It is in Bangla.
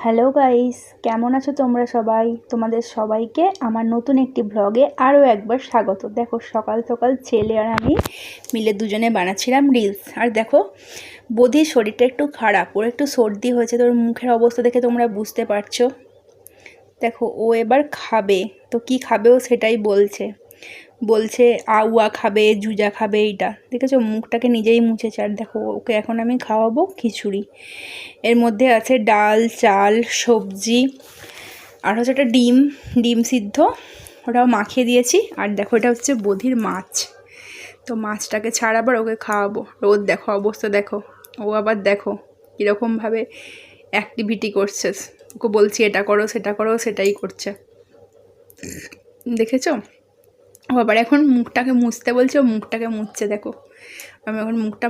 হ্যালো গাইস, কেমন আছো তোমরা সবাই? তোমাদের সবাইকে আমার নতুন একটি ব্লগে আরও একবার স্বাগত। দেখো সকাল সকাল ছেলে আর আমি মিলে দুজনে বানাচ্ছিলাম রিলস। আর দেখো বোধির শরীরটা একটু খারাপ, ওর একটু সর্দি হয়েছে, তোর মুখের অবস্থা দেখে তোমরা বুঝতে পারছো। দেখো ও এবার খাবে, তো কি খাবে ও সেটাই বলছে আউয়া খাবে, জুজা খাবে। এইটা দেখেছো, মুখটাকে নিজেই মুছেছে। আর দেখো ওকে এখন আমি খাওয়াবো খিচুড়ি। এর মধ্যে আছে ডাল, চাল, সবজি, আর হচ্ছে একটা ডিম সিদ্ধ, ওটাও মাখিয়ে দিয়েছি। আর দেখো এটা হচ্ছে বোধির মাছ, তো মাছটাকে ছাড়াবার ওকে খাওয়াবো। রোদ দেখো অবস্থা, দেখো ও আবার দেখো কীরকমভাবে অ্যাক্টিভিটি করছে। ওকে বলছি এটা করো সেটা করো, সেটাই করছে, দেখেছো। ও আবার এখন মুখটাকে মুছতে বলছে, ও মুখটাকে মুছছে। দেখো আমি এখন মুখটা